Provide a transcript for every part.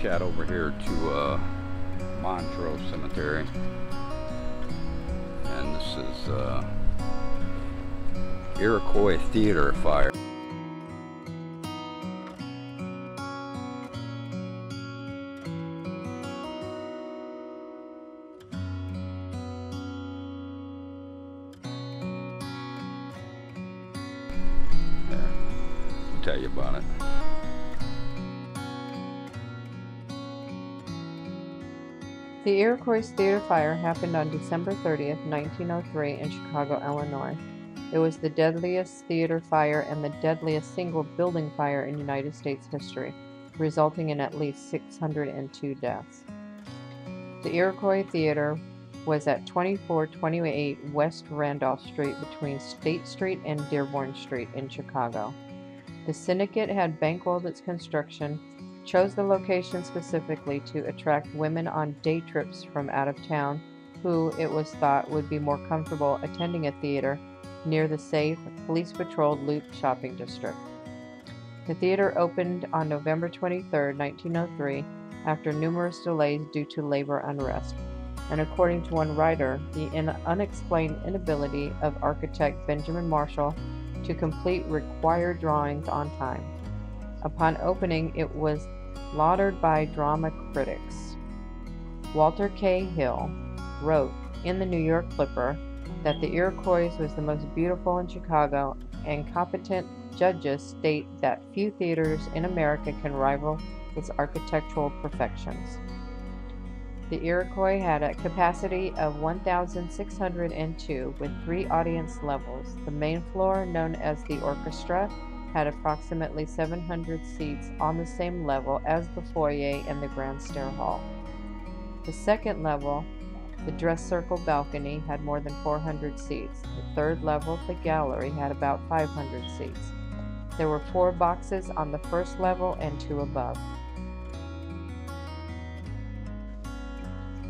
shot over here to Montrose Cemetery, and this is Iroquois Theatre fire. Tell you about it. The Iroquois Theatre fire happened on December 30th, 1903 in Chicago, Illinois. It was the deadliest theater fire and the deadliest single building fire in United States history, resulting in at least 602 deaths. The Iroquois Theatre was at 2428 West Randolph Street between State Street and Dearborn Street in Chicago. The syndicate had bankrolled its construction, chose the location specifically to attract women on day trips from out of town who, it was thought, would be more comfortable attending a theater near the safe, police-patrolled Loop shopping district. The theater opened on November 23, 1903, after numerous delays due to labor unrest, and according to one writer, the unexplained inability of architect Benjamin Marshall to complete required drawings on time. Upon opening, it was lauded by drama critics. Walter K. Hill wrote in the New York Clipper that the Iroquois was the most beautiful in Chicago, and competent judges state that few theaters in America can rival its architectural perfections. The Iroquois had a capacity of 1,602 with 3 audience levels. The main floor, known as the orchestra, had approximately 700 seats on the same level as the foyer and the grand stair hall. The second level, the dress circle balcony, had more than 400 seats. The third level, the gallery, had about 500 seats. There were 4 boxes on the first level and 2 above.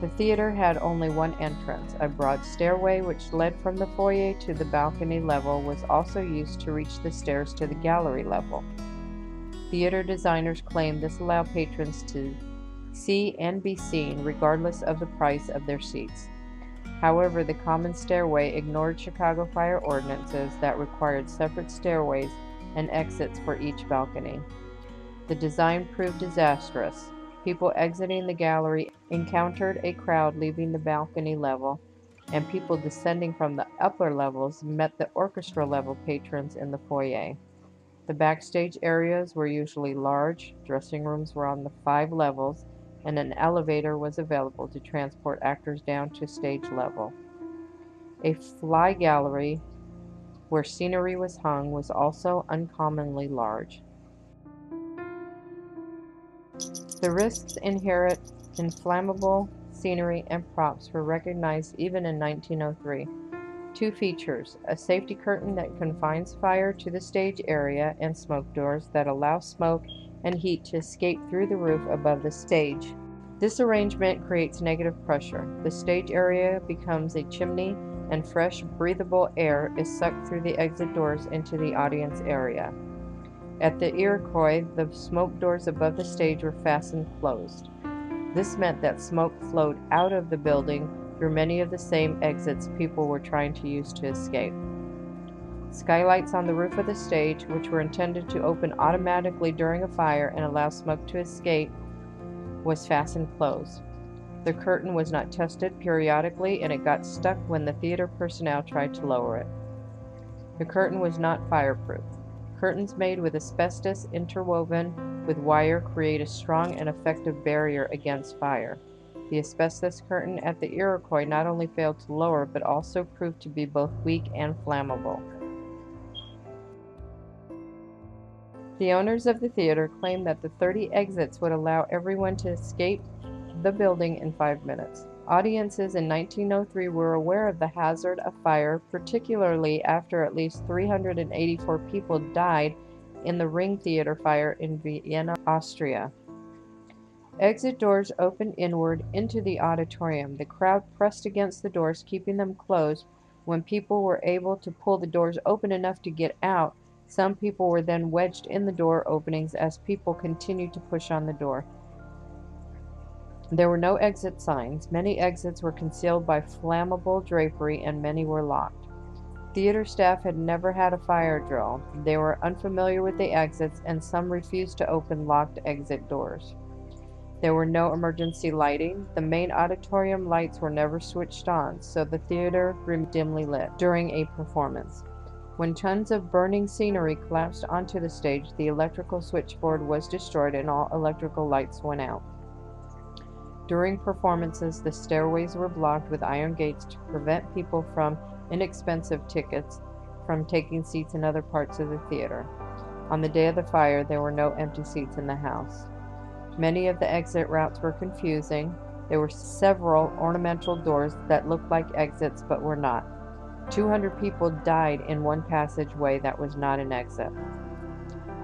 The theater had only one entrance. A broad stairway which led from the foyer to the balcony level was also used to reach the stairs to the gallery level. Theater designers claim this allowed patrons to see and be seen regardless of the price of their seats. However, the common stairway ignored Chicago fire ordinances that required separate stairways and exits for each balcony. The design proved disastrous. People exiting the gallery encountered a crowd leaving the balcony level, and people descending from the upper levels met the orchestra level patrons in the foyer. The backstage areas were usually large, dressing rooms were on the 5 levels, and an elevator was available to transport actors down to stage level. A fly gallery, where scenery was hung, was also uncommonly large. The risks inherent in flammable scenery and props were recognized even in 1903. 2 features: a safety curtain that confines fire to the stage area, and smoke doors that allow smoke and heat to escape through the roof above the stage. This arrangement creates negative pressure. The stage area becomes a chimney, and fresh, breathable air is sucked through the exit doors into the audience area. At the Iroquois, the smoke doors above the stage were fastened closed. This meant that smoke flowed out of the building through many of the same exits people were trying to use to escape. Skylights on the roof of the stage, which were intended to open automatically during a fire and allow smoke to escape, was fastened closed. The curtain was not tested periodically, and it got stuck when the theater personnel tried to lower it. The curtain was not fireproof. Curtains made with asbestos interwoven with wire create a strong and effective barrier against fire. The asbestos curtain at the Iroquois not only failed to lower, but also proved to be both weak and flammable. The owners of the theater claimed that the 30 exits would allow everyone to escape the building in 5 minutes. Audiences in 1903 were aware of the hazard of fire, particularly after at least 384 people died in the Ring Theater fire in Vienna, Austria. Exit doors opened inward into the auditorium. The crowd pressed against the doors, keeping them closed. When people were able to pull the doors open enough to get out, some people were then wedged in the door openings as people continued to push on the door. There were no exit signs. Many exits were concealed by flammable drapery, and many were locked. Theater staff had never had a fire drill. They were unfamiliar with the exits, and some refused to open locked exit doors. There were no emergency lighting. The main auditorium lights were never switched on, so the theater remained dimly lit during a performance. When tons of burning scenery collapsed onto the stage, the electrical switchboard was destroyed and all electrical lights went out. During performances, the stairways were blocked with iron gates to prevent people from inexpensive tickets from taking seats in other parts of the theater. On the day of the fire, there were no empty seats in the house. Many of the exit routes were confusing. There were several ornamental doors that looked like exits but were not. 200 people died in one passageway that was not an exit.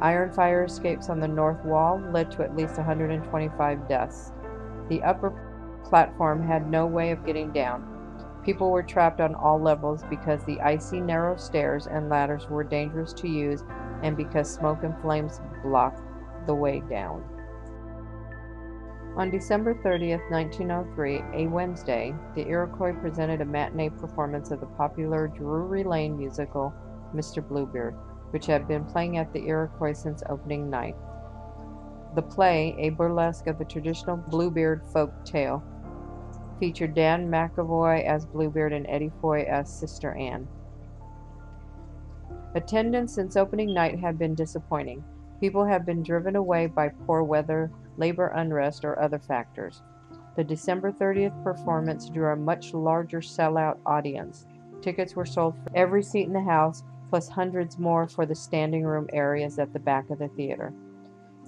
Iron fire escapes on the north wall led to at least 125 deaths. The upper platform had no way of getting down. People were trapped on all levels because the icy narrow stairs and ladders were dangerous to use and because smoke and flames blocked the way down. On December 30th, 1903, a Wednesday, the Iroquois presented a matinee performance of the popular Drury Lane musical, Mr. Bluebeard, which had been playing at the Iroquois since opening night. The play, a burlesque of the traditional Bluebeard folk tale, featured Dan McAvoy as Bluebeard and Eddie Foy as Sister Anne. Attendance since opening night had been disappointing. People had been driven away by poor weather, labor unrest, or other factors. The December 30th performance drew a much larger sellout audience. Tickets were sold for every seat in the house, plus hundreds more for the standing room areas at the back of the theater.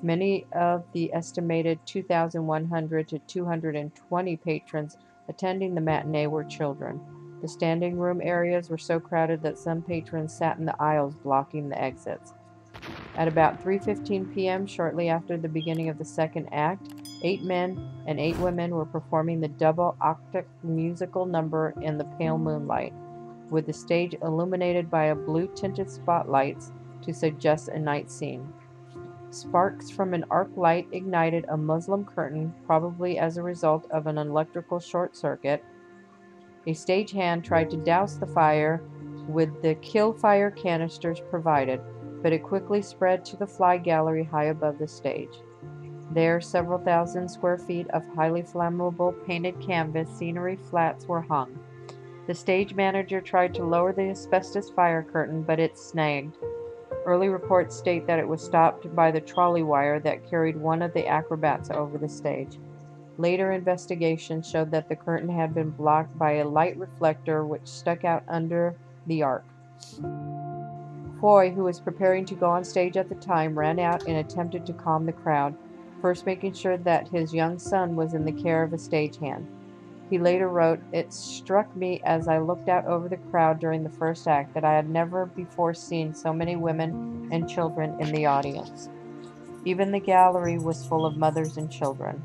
Many of the estimated 2,100 to 220 patrons attending the matinee were children. The standing room areas were so crowded that some patrons sat in the aisles blocking the exits. At about 3:15 p.m., shortly after the beginning of the second act, 8 men and 8 women were performing the double octave musical number in the pale moonlight, with the stage illuminated by a blue-tinted spotlights to suggest a night scene. Sparks from an arc light ignited a muslin curtain, probably as a result of an electrical short circuit. A stagehand tried to douse the fire with the kill fire canisters provided, but it quickly spread to the fly gallery high above the stage. There, several thousand square feet of highly flammable painted canvas scenery flats were hung. The stage manager tried to lower the asbestos fire curtain, but it snagged. Early reports state that it was stopped by the trolley wire that carried one of the acrobats over the stage. Later investigation showed that the curtain had been blocked by a light reflector which stuck out under the arc. Foy, who was preparing to go on stage at the time, ran out and attempted to calm the crowd, first making sure that his young son was in the care of a stagehand. He later wrote, "It struck me as I looked out over the crowd during the first act that I had never before seen so many women and children in the audience. Even the gallery was full of mothers and children."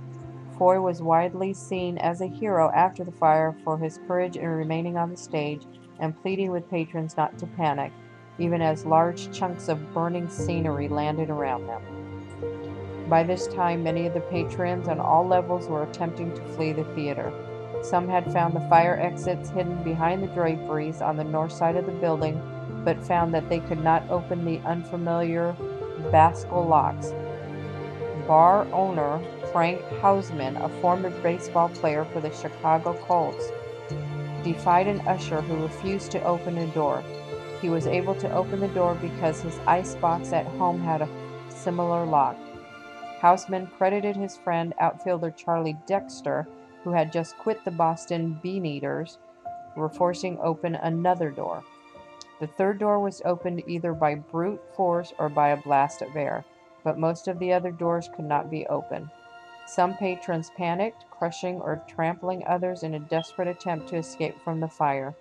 Foy was widely seen as a hero after the fire for his courage in remaining on the stage and pleading with patrons not to panic, even as large chunks of burning scenery landed around them. By this time, many of the patrons on all levels were attempting to flee the theater. Some had found the fire exits hidden behind the draperies on the north side of the building, but found that they could not open the unfamiliar bascule locks. Bar owner Frank Hausman, a former baseball player for the Chicago Colts, defied an usher who refused to open a door. He was able to open the door because his icebox at home had a similar lock. Hausman credited his friend outfielder Charlie Dexter, who had just quit the Boston Beaneaters, for forcing open another door. The third door was opened either by brute force or by a blast of air, but most of the other doors could not be opened. Some patrons panicked, crushing or trampling others in a desperate attempt to escape from the fire.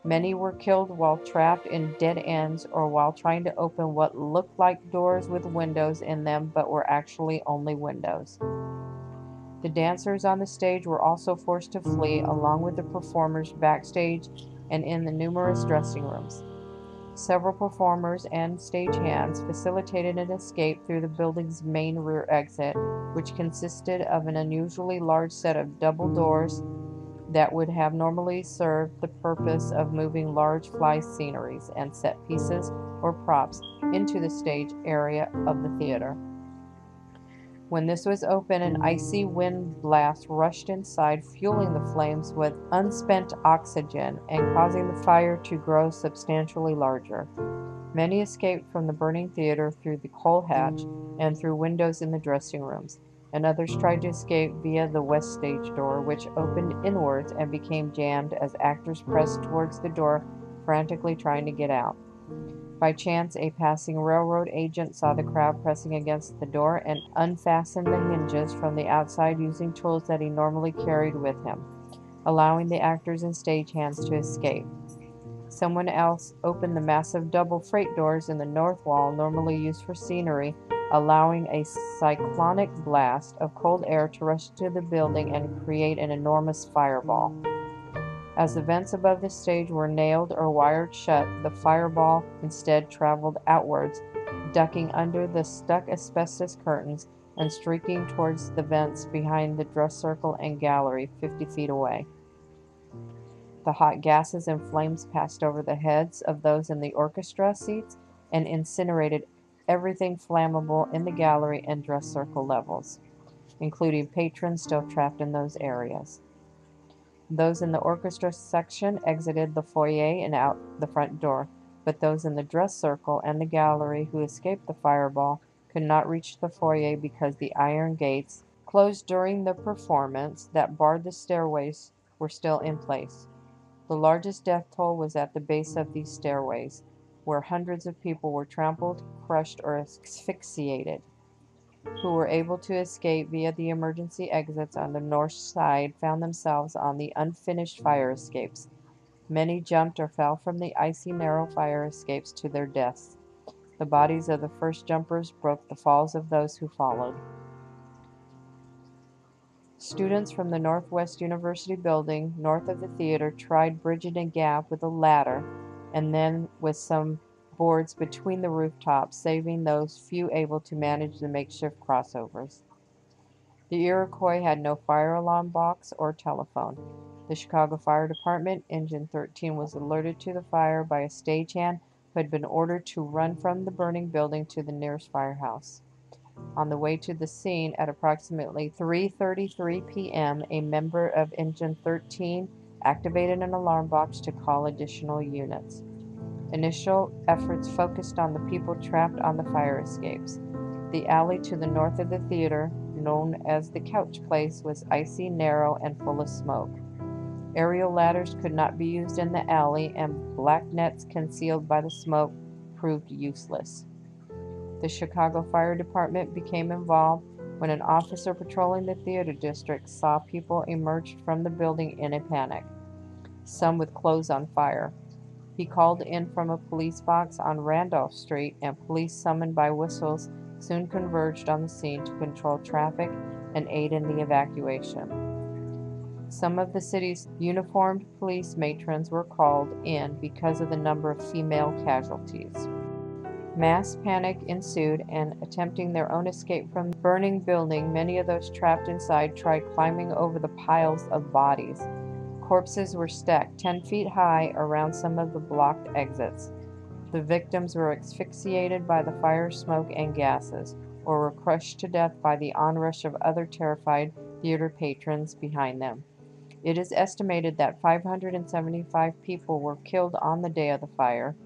Many were killed while trapped in dead ends or while trying to open what looked like doors with windows in them but were actually only windows. The dancers on the stage were also forced to flee, along with the performers backstage and in the numerous dressing rooms. Several performers and stagehands facilitated an escape through the building's main rear exit, which consisted of an unusually large set of double doors that would have normally served the purpose of moving large fly sceneries and set pieces or props into the stage area of the theater. When this was open, an icy wind blast rushed inside, fueling the flames with unspent oxygen and causing the fire to grow substantially larger. Many escaped from the burning theater through the coal hatch and through windows in the dressing rooms, and others tried to escape via the west stage door, which opened inwards and became jammed as actors pressed towards the door, frantically trying to get out. By chance, a passing railroad agent saw the crowd pressing against the door and unfastened the hinges from the outside using tools that he normally carried with him, allowing the actors and stagehands to escape. Someone else opened the massive double freight doors in the north wall, normally used for scenery, allowing a cyclonic blast of cold air to rush to the building and create an enormous fireball. As the vents above the stage were nailed or wired shut, the fireball instead traveled outwards, ducking under the stuck asbestos curtains and streaking towards the vents behind the dress circle and gallery 50 feet away. The hot gases and flames passed over the heads of those in the orchestra seats and incinerated everything flammable in the gallery and dress circle levels, including patrons still trapped in those areas. Those in the orchestra section exited the foyer and out the front door, but those in the dress circle and the gallery who escaped the fireball could not reach the foyer because the iron gates, closed during the performance, that barred the stairways were still in place. The largest death toll was at the base of these stairways, where hundreds of people were trampled, crushed, or asphyxiated. Who were able to escape via the emergency exits on the north side found themselves on the unfinished fire escapes. Many jumped or fell from the icy narrow fire escapes to their deaths. The bodies of the first jumpers broke the falls of those who followed. Students from the Northwest University building, north of the theater, tried bridging a gap with a ladder and then with some boards between the rooftops, saving those few able to manage the makeshift crossovers. The Iroquois had no fire alarm box or telephone. The Chicago Fire Department, Engine 13, was alerted to the fire by a stagehand who had been ordered to run from the burning building to the nearest firehouse. On the way to the scene at approximately 3:33 p.m., a member of Engine 13 activated an alarm box to call additional units. Initial efforts focused on the people trapped on the fire escapes. The alley to the north of the theater, known as the Couch Place, was icy, narrow, and full of smoke. Aerial ladders could not be used in the alley, and black nets concealed by the smoke proved useless. The Chicago Fire Department became involved when an officer patrolling the theater district saw people emerge from the building in a panic, some with clothes on fire. He called in from a police box on Randolph Street, and police summoned by whistles soon converged on the scene to control traffic and aid in the evacuation. Some of the city's uniformed police matrons were called in because of the number of female casualties. Mass panic ensued, and attempting their own escape from the burning building, many of those trapped inside tried climbing over the piles of bodies. Corpses were stacked 10 feet high around some of the blocked exits. The victims were asphyxiated by the fire smoke and gases, or were crushed to death by the onrush of other terrified theater patrons behind them. It is estimated that 575 people were killed on the day of the fire.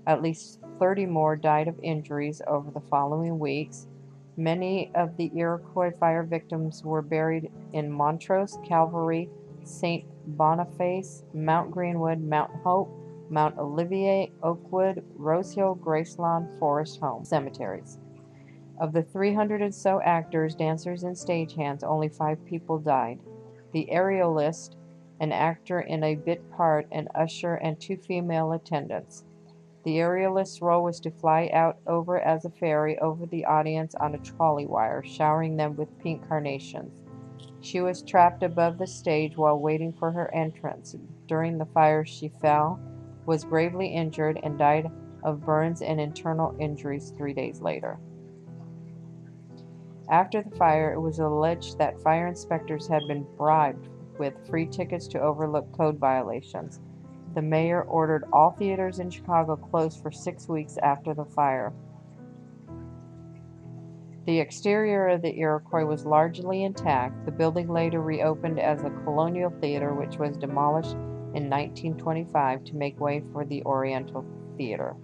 At least 30 more died of injuries over the following weeks. Many of the Iroquois fire victims were buried in Montrose, Calvary, St. Boniface, Mount Greenwood, Mount Hope, Mount Olivier, Oakwood, Rose Hill, Gracelawn, Forest Home cemeteries. Of the 300 and so actors, dancers, and stagehands, only 5 people died. The aerialist, an actor in a bit part, an usher, and 2 female attendants. The aerialist's role was to fly out over as a fairy over the audience on a trolley wire, showering them with pink carnations. She was trapped above the stage while waiting for her entrance. During the fire, she fell, was gravely injured, and died of burns and internal injuries 3 days later. After the fire, it was alleged that fire inspectors had been bribed with free tickets to overlook code violations. The mayor ordered all theaters in Chicago closed for 6 weeks after the fire. The exterior of the Iroquois was largely intact. The building later reopened as a colonial theater, which was demolished in 1925 to make way for the Oriental Theater.